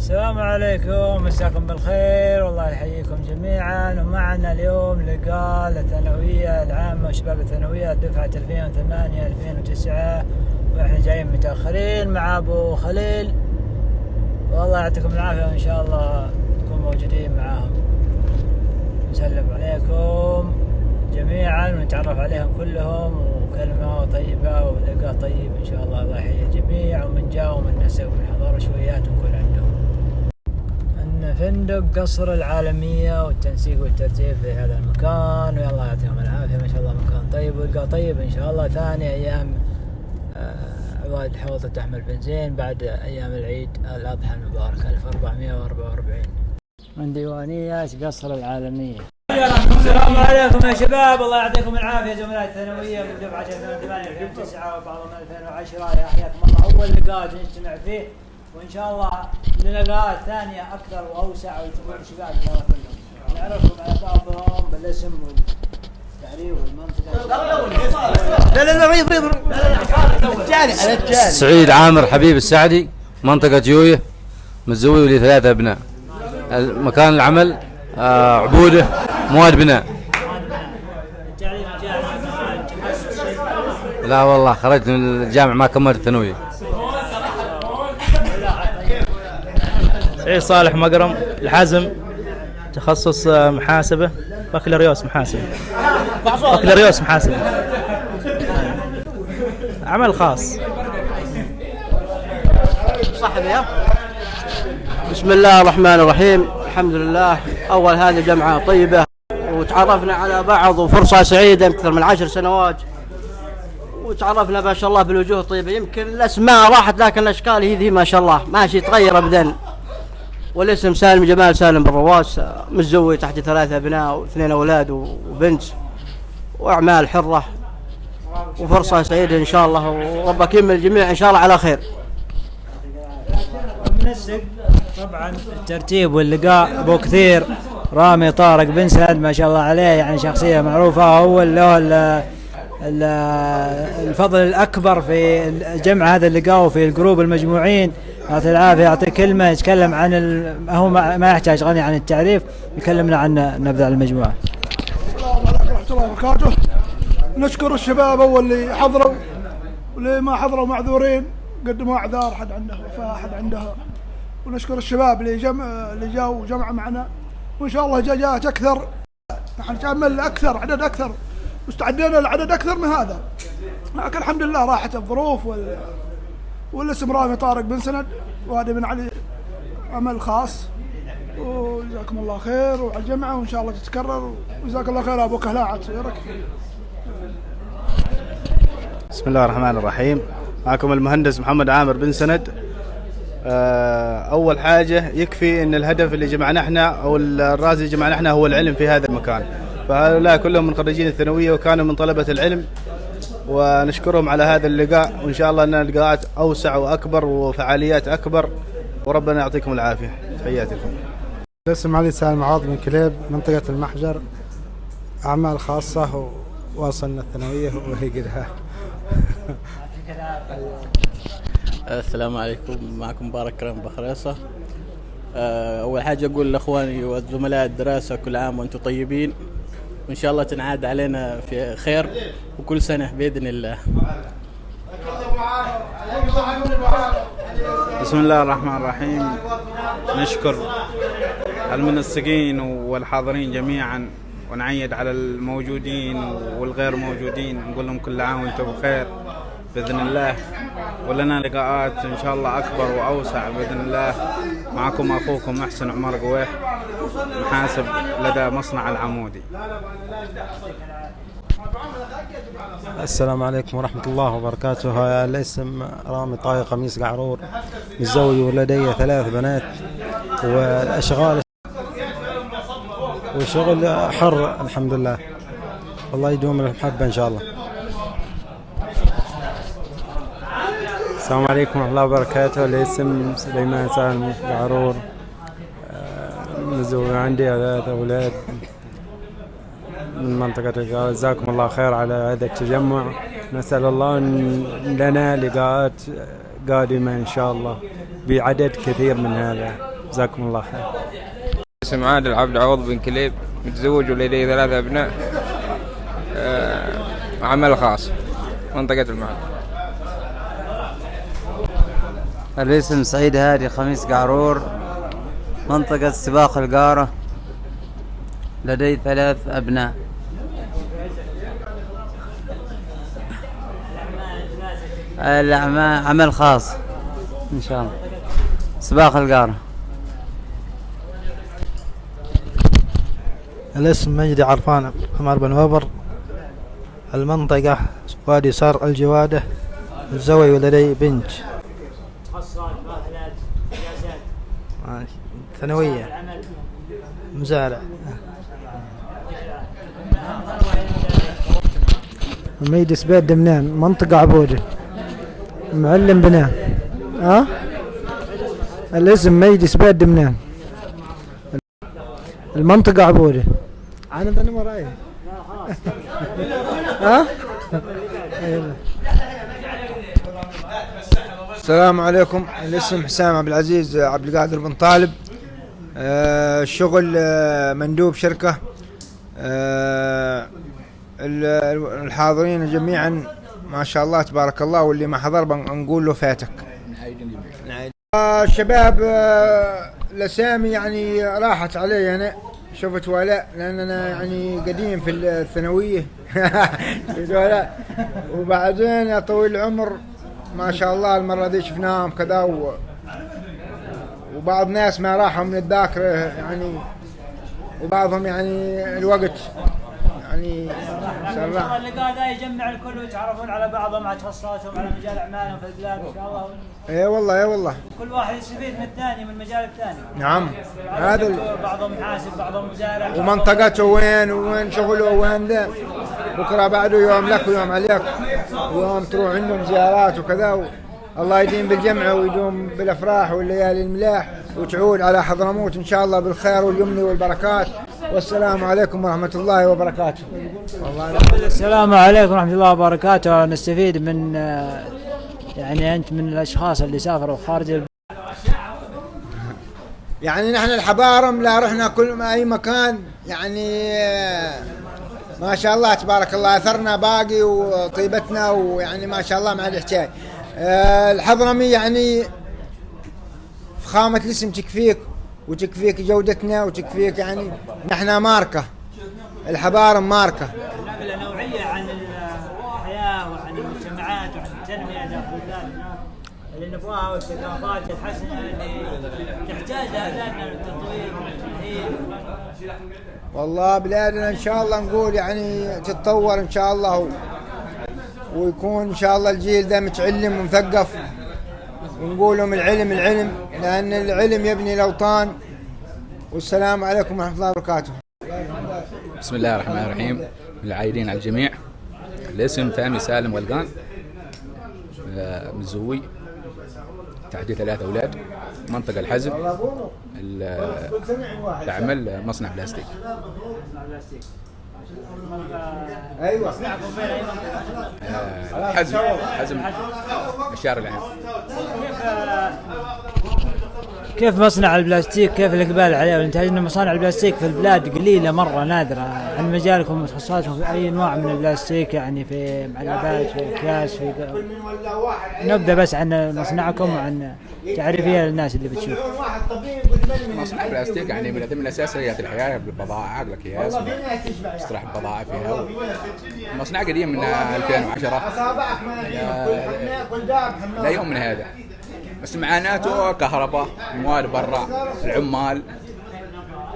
السلام عليكم، مساكم بالخير، والله يحييكم جميعا. ومعنا اليوم لقاء للثانوية العامة وشباب الثانوية دفعة 2008-2009، واحنا جايين متأخرين مع ابو خليل. والله يعطيكم العافية، وان شاء الله تكونوا موجودين معاهم. نسلم عليكم جميعا ونتعرف عليهم كلهم، وكلمة طيبة ولقاء طيب ان شاء الله. الله يحيي الجميع، ومن جاء ومن نسى ومن حضر شويات نكون عندهم. ان فندق قصر العالمية والتنسيق والترتيب في هذا المكان، ويلا يعطيهم العافية. ما شاء الله مكان طيب ولقاء طيب ان شاء الله. ثاني ايام عواد حوضة تحمل بنزين بعد ايام العيد الاضحى المبارك 1444 من ديوانية قصر العالمية. السلام عليكم يا شباب، الله يعطيكم العافية. زملاء الثانوية من دفعة 2008-2009 وبعضهم 2010، يا حياكم الله. أول لقاء نجتمع فيه، وإن شاء الله اللقاءات الثانية أكثر وأوسع، ويكون الشباب كلهم نعرفهم على بعضهم بالاسم والتعريف والمنطقة. سعيد عامر حبيب السعدي، منطقة يويه، متزوج لي 3 أبناء. مكان العمل عبوده مواد بناء. لا والله خرجت من الجامعة ما كملت الثانوية. سعيد صالح مقرم الحزم، تخصص محاسبة، بكالوريوس محاسبة. بكالوريوس محاسبة، عمل خاص. صاحبي يا بسم الله الرحمن الرحيم. الحمد لله، أول هذه جمعة طيبة وتعرفنا على بعض، وفرصة سعيدة أكثر من 10 سنوات، وتعرفنا ما شاء الله بالوجوه الطيبة. يمكن الأسماء راحت لكن الأشكال هي ما شاء الله ماشي تغير أبدا. والاسم سالم جمال سالم بن رواس، متزوج تحت 3 أبناء و2 أولاد وبنت، وأعمال حرة، وفرصة سعيدة إن شاء الله، وربك يمل الجميع إن شاء الله على خير. منسق طبعا الترتيب واللقاء ابو كثير رامي طارق بن سعد، ما شاء الله عليه، يعني شخصيه معروفه. هو له الفضل الاكبر في جمع هذا اللقاء وفي الجروب المجموعين. يعطيه العافيه، يعطيه كلمه يتكلم عن هو ما يحتاج غني عن التعريف، يكلمنا عن نبذه المجموعه. السلام عليكم ورحمه الله وبركاته. نشكر الشباب اول اللي حضروا، واللي ما حضروا معذورين، قدموا اعذار، حد عنده وفاه، حد عندها. ونشكر الشباب اللي جاوا جمع معنا، وان شاء الله جاءت اكثر. نحن نتامل اكثر، عدد اكثر، مستعدين لعدد اكثر من هذا، لكن الحمد لله راحت الظروف. والاسم رامي طارق بن سند، وهذا من علي عمل خاص. وجزاكم الله خير وعلى الجمعه، وان شاء الله تتكرر. وجزاك الله خير ابو كهلاعه سيرك. بسم الله الرحمن الرحيم. معكم المهندس محمد عامر بن سند. أول حاجة يكفي أن الهدف اللي جمعنا احنا، أو الراس اللي جمعنا احنا، هو العلم في هذا المكان. فهؤلاء كلهم من خريجين الثانوية وكانوا من طلبة العلم، ونشكرهم على هذا اللقاء، وإن شاء الله أن اللقاءات أوسع وأكبر وفعاليات أكبر، وربنا يعطيكم العافية. تحياتكم. اسم علي سالم عوض من كليب، منطقة المحجر، أعمال خاصة، ووصلنا الثانوية وهي قدها. السلام عليكم، معكم مبارك كرم بخريصة. أول حاجة أقول لأخواني والزملاء الدراسة كل عام وأنتم طيبين، وإن شاء الله تنعاد علينا في خير وكل سنة بإذن الله. بسم الله الرحمن الرحيم. نشكر المنسقين والحاضرين جميعا، ونعيد على الموجودين والغير موجودين، نقول لهم كل عام وأنتم بخير بإذن الله، ولنا لقاءات إن شاء الله أكبر وأوسع بإذن الله. معكم أخوكم محسن عمر قويح، محاسب لدى مصنع العمودي. السلام عليكم ورحمة الله وبركاته. الاسم رامي طاي قميص قعرور، متزوج ولدي 3 بنات، والأشغال وشغل حر الحمد لله. الله يدوم المحبة إن شاء الله. السلام عليكم ورحمة الله وبركاته. الاسم سليمان سالم قعرور، متزوج، عندي 3 أولاد من منطقة القاهرة. جزاكم الله خير على هذا التجمع. نسأل الله أن لنا لقاءات قادمة إن شاء الله بعدد كثير من هذا. جزاكم الله خير. اسم عادل عبد عوض بن كليب، متزوج ولدي 3 أبناء، عمل خاص منطقة المعادي. الاسم سعيد هادي خميس قعرور، منطقة سباق القارة، لدي 3 أبناء. الأعمال عمل خاص إن شاء الله، سباق القارة. الاسم مجدي عرفان عمر بن وبر، المنطقة وادي صار الجوادة، الزوج ولدي بنت. ثانوية مزارع. ميدي سبيد دمنان، منطقة عبودة، معلم بنان. الاسم ميدي سبيد دمنان، المنطقة عبودة. أنا ذا مراي. السلام عليكم. الاسم حسام عبد العزيز عبد القادر بن طالب، الشغل مندوب شركة. الحاضرين جميعا ما شاء الله تبارك الله، واللي ما حضر بنقول له فاتك. الشباب الاسامي يعني راحت علي، انا شفت ولاء لان انا يعني قديم في الثانويه شفت ولاء، وبعدين يا طويل العمر ما شاء الله المره دي شفناهم كذا، وبعض ناس ما راحوا من الذاكره يعني، وبعضهم يعني الوقت يعني سرع. اللقاء ذا يجمع الكل ويتعرفون على بعضهم، على تخصصاتهم، على مجال اعمالهم في البلاد ان شاء الله. اي والله اي والله، كل واحد يستفيد من الثاني، من المجال الثاني. نعم، هذا بعضهم محاسب، بعضهم مزارع، ومنطقته وين شغله وين ذا. بكره بعده يوم لك ويوم عليك، ويوم تروح عندهم زيارات وكذا. الله يديم بالجمعة ويدوم بالافراح والليالي الملاح، وتعود على حضرموت ان شاء الله بالخير واليمن والبركات. والسلام عليكم ورحمة الله وبركاته. السلام عليكم ورحمة الله وبركاته. نستفيد من يعني أنت من الأشخاص اللي سافروا خارج يعني نحن الحبارم لا رحنا كل أي مكان يعني ما شاء الله تبارك الله، أثرنا باقي وطيبتنا، ويعني ما شاء الله ما عاد حكاية. الحضرمي يعني فخامة الاسم تكفيك، وتكفيك جودتنا، وتكفيك يعني نحن ماركة، الحبارم ماركة. نقلة نوعية عن الحياة وعن المجتمعات وعن التنمية داخل البلاد اللي نبغاها، والثقافات الحسنة اللي تحتاجها بلادنا للتطوير والتأهيل. والله بلادنا إن شاء الله نقول يعني تتطور إن شاء الله، ويكون إن شاء الله الجيل ده متعلم ومثقف، ونقول لهم العلم لأن العلم يبني الأوطان. والسلام عليكم ورحمة الله وبركاته. بسم الله الرحمن الرحيم، العايدين على الجميع. الاسم فهمي سالم ولقان، متزوج، تعدي 3 أولاد، منطقة الحزم، العمل مصنع بلاستيك. ايوه حزم الشارع العام. كيف مصنع البلاستيك، كيف الإقبال عليه والإنتاج؟ إن مصانع البلاستيك في البلاد قليلة مرة، نادرة. عن مجالكم وتخصصاتكم في أي نوع من البلاستيك، يعني في معلبات، في أكياس، في نبدأ بس عن مصنعكم وعن تعريفية للناس اللي بتشوف. مصنع البلاستيك يعني من ضمن أساسيات الحياة، بالبضائع، الأكياس، استراح البضائع فيها. مصنع قديم من 2010 لا يوم من هذا، بس معاناته كهرباء، مواد برا، العمال،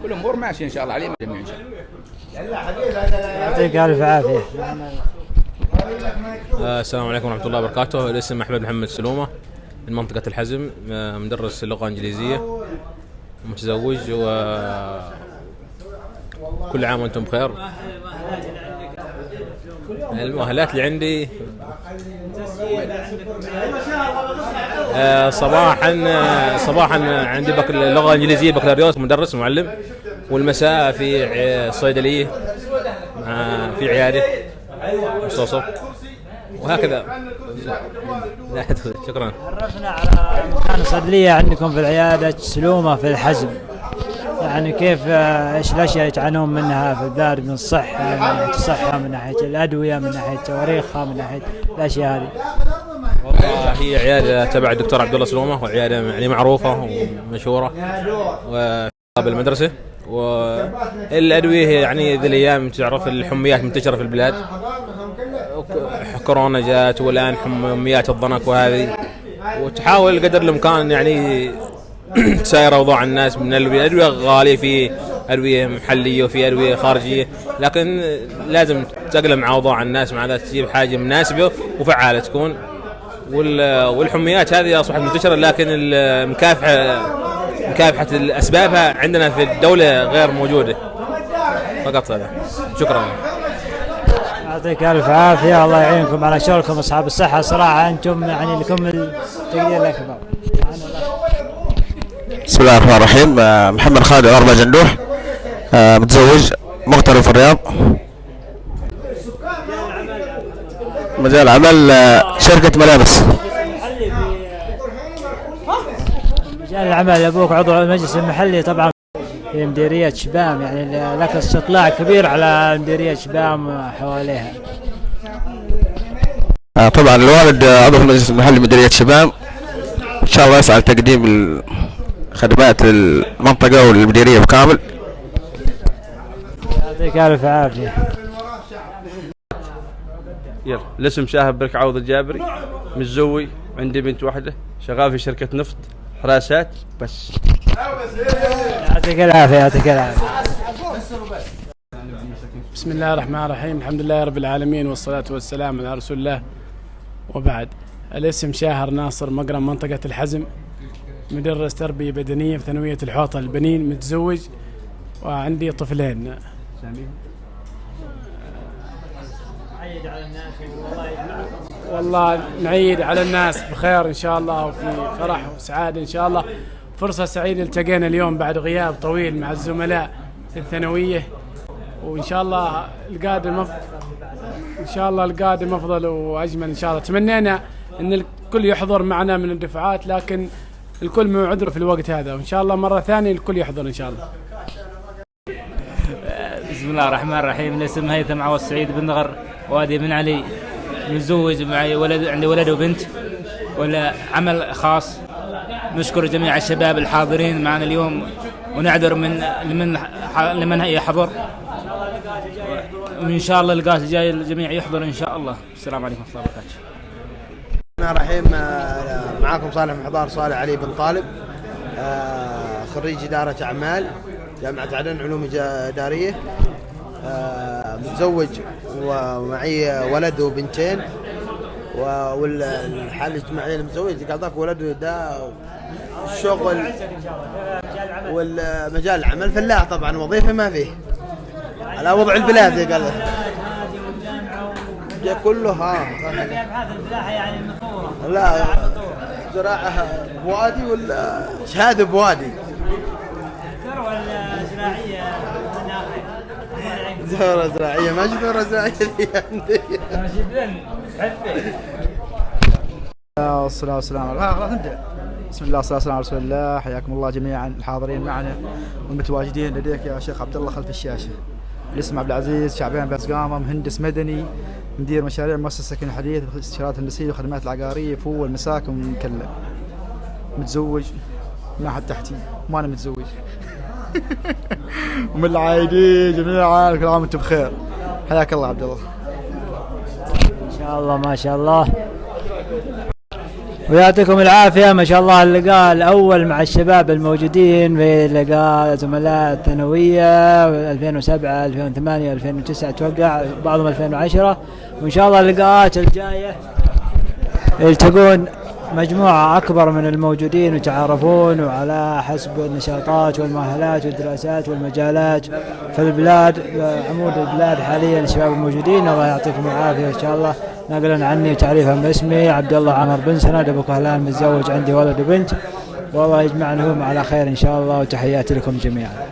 كل الأمور ماشية إن شاء الله عليهم جميعا إن شاء الله. يعطيك ألف عافية. السلام عليكم ورحمة الله وبركاته. الاسم أحمد محمد سلومة، من منطقة الحزم، مدرس اللغة الإنجليزية، متزوج، وكل عام وأنتم بخير. المؤهلات اللي عندي صباحا عندي اللغة الإنجليزية بكالوريوس، مدرس معلم، والمساء في صيدلية في عيادة مستوصف، وهكذا. شكرا. عرفنا على مكان الصيدلية عندكم في العيادة سلومة في الحزم، يعني كيف ايش الاشياء اللي تعانون منها في البلاد من الصحة، من ناحية الصحة، من ناحية الأدوية، من ناحية تواريخها، من ناحية الاشياء هذه؟ والله هي عيادة تبع الدكتور عبد الله سلومة، وعيادة يعني معروفة ومشهورة بالمدرسة. والأدوية يعني ذي الأيام تعرف الحميات منتشرة في البلاد، كورونا جات والآن حميات الضنك وهذه، وتحاول قدر الإمكان يعني تساير أوضاع الناس من الأدوية غالية، في أدوية محلية وفي أدوية خارجية، لكن لازم تقلم مع أوضاع الناس، مع ذلك تجيب حاجة مناسبة وفعالة تكون. والحميات هذه أصبحت منتشرة، لكن مكافحة أسبابها عندنا في الدولة غير موجودة. فقط هذا. شكرا. يعطيك ألف عافية، الله يعينكم على شغلكم أصحاب الصحة، صراحة أنتم يعني لكم التقدير الأكبر. بسم الله الرحمن الرحيم. محمد خالد أربع جندوح، متزوج، مغترب في الرياض. مجال عمل شركة ملابس. مجال العمل، أبوك عضو المجلس المحلي طبعا في مديرية شبام، يعني لك استطلاع كبير على مديرية شبام وحواليها. طبعا الوالد عضو المجلس المحلي مديرية شبام، إن شاء الله يسعى لتقديم خدمات المنطقة والمديرية بكامل. يعطيك ألف عافية. يلا، الاسم شاهب برك عوض الجابري، متزوج، عندي بنت واحدة، شغال في شركة نفط حراسات بس. يعطيك العافية. يعطيك العافية. بسم الله الرحمن الرحيم، الحمد لله رب العالمين، والصلاة والسلام على رسول الله، وبعد. الاسم شاهر ناصر، مقرم منطقة الحزم، مدرس تربية بدنية في ثانوية الحوطة البنين، متزوج وعندي طفلين. والله نعيد على الناس بخير إن شاء الله، وفي فرح وسعادة إن شاء الله. فرصة سعيدة التقينا اليوم بعد غياب طويل مع الزملاء في الثانوية، وإن شاء الله القادم إن شاء الله القادم أفضل وأجمل إن شاء الله. تمنينا أن الكل يحضر معنا من الدفعات، لكن الكل مو عذر في الوقت هذا، وإن شاء الله مرة ثانية الكل يحضر إن شاء الله. بسم الله الرحمن الرحيم. الاسم هيثم عوض سعيد بن نغر، وادي بن علي، متزوج، معي ولد، عندي ولد وبنت، ولا عمل خاص. نشكر جميع الشباب الحاضرين معنا اليوم، ونعذر لمن يحضر، وإن شاء الله اللقاء الجاي الجميع يحضر إن شاء الله. السلام عليكم ورحمة الله وبركاته. بسم الله الرحمن الرحيم. معكم صالح محضار صالح علي بن طالب، خريج إدارة أعمال جامعة عدن علوم إدارية، متزوج ومعي ولد وبنتين، والحالة الاجتماعية المتزوج قال ولده ده الشغل والمجال العمل فلاح، طبعا وظيفة ما فيه على وضع البلاد. قال جاء كله لا زراعة بوادي ولا شهادة بوادي. ثورة زراعية ماشي ثورة زراعية اللي عندي. والصلاة والسلام على خلاص نبدأ. بسم الله والصلاة والسلام على رسول الله. حياكم الله جميعا الحاضرين معنا والمتواجدين لديك يا شيخ عبد الله خلف الشاشة. الاسم عبد العزيز شعبان باسقامة، مهندس مدني، مدير مشاريع مؤسسة سكن الحديث، استشارات هندسية وخدمات العقارية، فول والمساكن ومكلم. متزوج، ما حد تحتي، ما أنا متزوج. ومن العايدين جميعا كل عام وانتم بخير. حياك الله عبد الله. ان شاء الله ما شاء الله، ويعطيكم العافية. ما شاء الله اللقاء الأول مع الشباب الموجودين في لقاء زملاء الثانوية 2007 2008 2009 توقع، بعضهم 2010، وإن شاء الله اللقاءات الجاية يلتقون مجموعة أكبر من الموجودين ويتعارفون، وعلى حسب النشاطات والمؤهلات والدراسات والمجالات في البلاد، عمود البلاد حاليا الشباب الموجودين. الله يعطيكم العافية إن شاء الله. نقلا عني وتعريفا باسمي عبد الله عمر بن سند، أبو كهلان، متزوج، عندي ولد وبنت، والله يجمعنا على خير إن شاء الله، وتحياتي لكم جميعا.